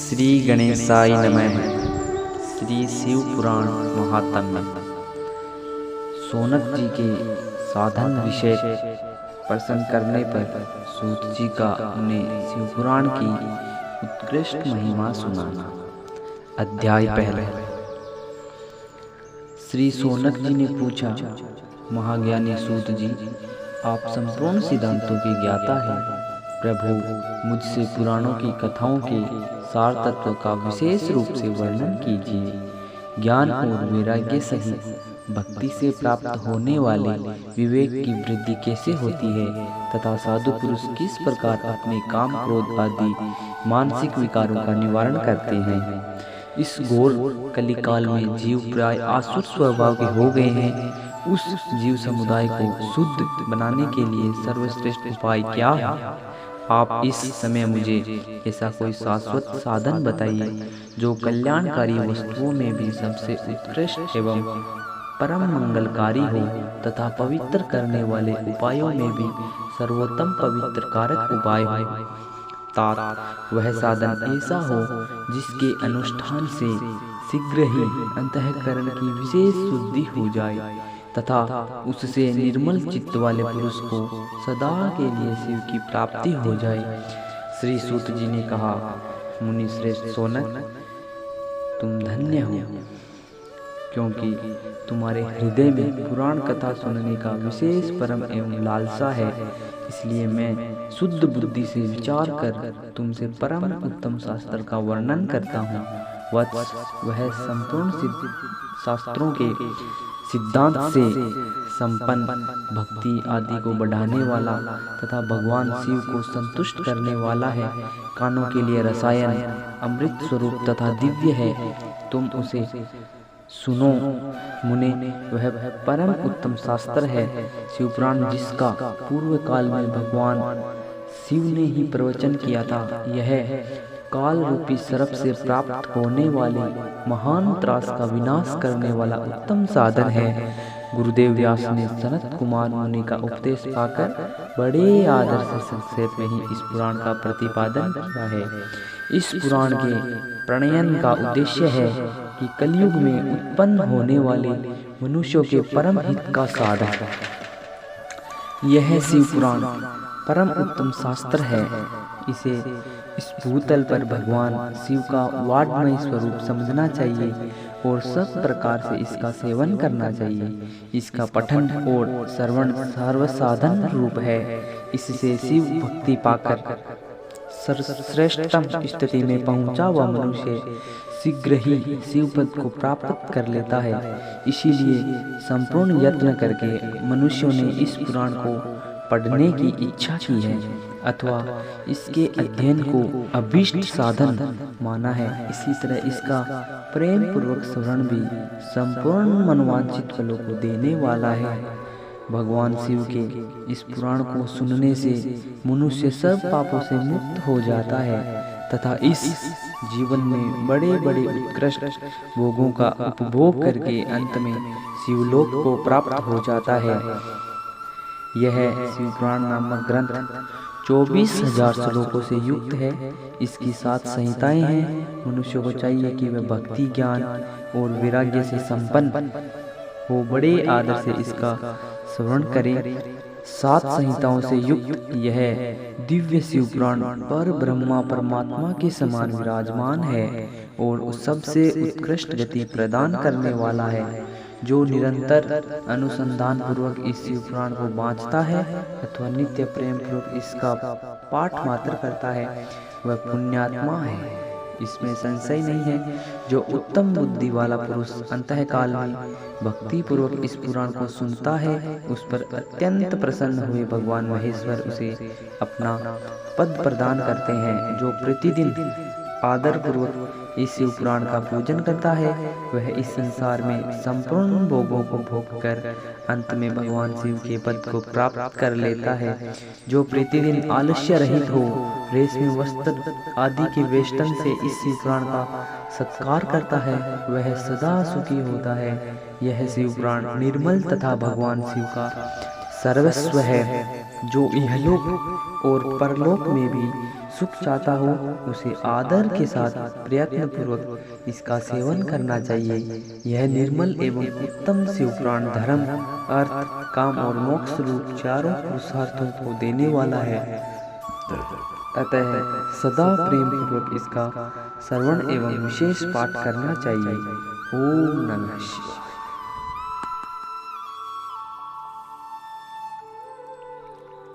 श्री गणेशाय नमः। श्री शिव पुराण महात्म्य। सोनक जी के साधन विषय प्रश्न करने पर सूत जी का उन्हें शिव पुराण की उत्कृष्ट महिमा सुनाना। अध्याय पहला। श्री सोनक जी ने पूछा, महाज्ञानी सूत जी, आप संपूर्ण सिद्धांतों के ज्ञाता हैं। प्रभु, मुझसे पुराणों की कथाओं के सार तत्व का विशेष रूप से वर्णन कीजिए। ज्ञान और वैराग्य सहित भक्ति से प्राप्त होने वाले विवेक की वृद्धि कैसे होती है तथा साधु पुरुष किस प्रकार अपने काम क्रोध आदि मानसिक विकारों का निवारण करते हैं। इस घोर कलिकाल में जीव प्राय आसुर स्वभाव के हो गए हैं। उस जीव समुदाय को शुद्ध बनाने के लिए सर्वश्रेष्ठ उपाय क्या है? आप इस समय मुझे ऐसा कोई शाश्वत साधन बताइए जो कल्याणकारी वस्तुओं में भी सबसे उत्कृष्ट एवं परम मंगलकारी हो तथा पवित्र करने वाले उपायों में भी सर्वोत्तम पवित्र कारक उपाय हो। तात वह साधन ऐसा हो जिसके अनुष्ठान से शीघ्र ही अंतःकरण की विशेष शुद्धि हो जाए तथा उससे निर्मल चित्त वाले पुरुष को सदा के लिए शिव की प्राप्ति हो जाए। श्री सूत जी ने कहा, मुनि श्रेष्ठ सोनक, तुम धन्य हो, क्योंकि तुम्हारे हृदय में पुराण कथा सुनने का विशेष परम एवं लालसा है। इसलिए मैं शुद्ध बुद्धि से विचार कर तुमसे परम उत्तम शास्त्र का वर्णन करता हूँ। वह संपूर्ण शास्त्रों के सिद्धांत से संपन्न, भक्ति आदि को बढ़ाने वाला तथा भगवान शिव को संतुष्ट करने वाला है। कानों के लिए रसायन, अमृत स्वरूप तथा दिव्य है। तुम उसे सुनो मुने, वह परम उत्तम शास्त्र है। शिव पुराण जिसका पूर्व काल में भगवान शिव ने ही प्रवचन किया था, यह काल रूपी सर्प से प्राप्त होने वाले महान त्रास का विनाश करने वाला उत्तम साधन है। गुरुदेव व्यास ने सनत कुमार मुनि का उपदेश पाकर बड़े आदर से संक्षेप में ही इस पुराण का प्रतिपादन किया है। इस पुराण के प्रणयन का उद्देश्य है कि कलयुग में उत्पन्न होने वाले मनुष्यों के परम हित का साधन। यह शिव पुराण परम उत्तम शास्त्र है। इसे इस भूतल पर भगवान शिव का वाड्मय स्वरूप समझना चाहिए और सब प्रकार से इसका सेवन करना चाहिए। इसका पठन और श्रवण सर्वसाधन रूप है। इससे शिव भक्ति पाकर सर्वश्रेष्ठतम स्थिति में पहुंचा हुआ मनुष्य शीघ्र ही शिव पद को प्राप्त कर लेता है। इसीलिए संपूर्ण यत्न करके मनुष्यों ने इस पुराण को पढ़ने की इच्छा की है अथवा इसके अध्ययन को अभीष्ट साधन माना है। इसी तरह इसका प्रेम पूर्वक श्रवण भी संपूर्ण मनोवांछित फलों को देने वाला है। भगवान शिव के इस पुराण को सुनने से मनुष्य सब पापों से मुक्त हो जाता है तथा इस जीवन में बड़े बड़े उत्कृष्ट भोगों का उपभोग करके अंत में शिवलोक को प्राप्त हो जाता है। यह शिव पुराण नामक ग्रंथ 24,000 श्लोकों से युक्त है। इसकी 7 संहिताएं हैं। मनुष्य को चाहिए कि वह भक्ति, ज्ञान और वैराग्य से संपन्न हो बड़े आदर से इसका श्रवण करे। 7 संहिताओं से युक्त यह दिव्य शिव पुराण पर ब्रह्मा परमात्मा के समान विराजमान है और सबसे उत्कृष्ट गति प्रदान करने वाला है। जो निरंतर अनुसंधान पूर्वक इस शिव पुराण को बाँचता है अथवा नित्य प्रेम पूर्वक इसका पाठ मात्र करता है, वह पुण्यात्मा है। इसमें संशय नहीं है। जो उत्तम बुद्धि वाला पुरुष अंतःकाल में भक्ति पूर्वक इस पुराण को सुनता है, उस पर अत्यंत प्रसन्न हुए भगवान महेश्वर उसे अपना पद प्रदान करते हैं। जो प्रतिदिन आदर पूर्वक इस शिव पुराण का पूजन करता है, वह इस संसार में संपूर्ण भोगों को भोग कर अंत में भगवान शिव के पद को प्राप्त कर लेता है। जो प्रतिदिन आलस्य रहित हो, रेशमी वस्त्र आदि के वेष्टन से इस शिव पुराण का सत्कार करता है, वह सदा सुखी होता है। यह शिव पुराण निर्मल तथा भगवान शिव का सर्वस्व है, जो इहलोक और परलोक में भी सुख चाहता हो उसे आदर के साथ प्रयत्न पूर्वक इसका सेवन करना चाहिए। यह निर्मल एवं उत्तम शिवपुराण धर्म, अर्थ, काम और मोक्ष रूप चारों पुरुषार्थों को देने वाला है। अतः सदा प्रेम पूर्वक इसका श्रवण एवं विशेष पाठ करना चाहिए। ओम नमः शिवाय।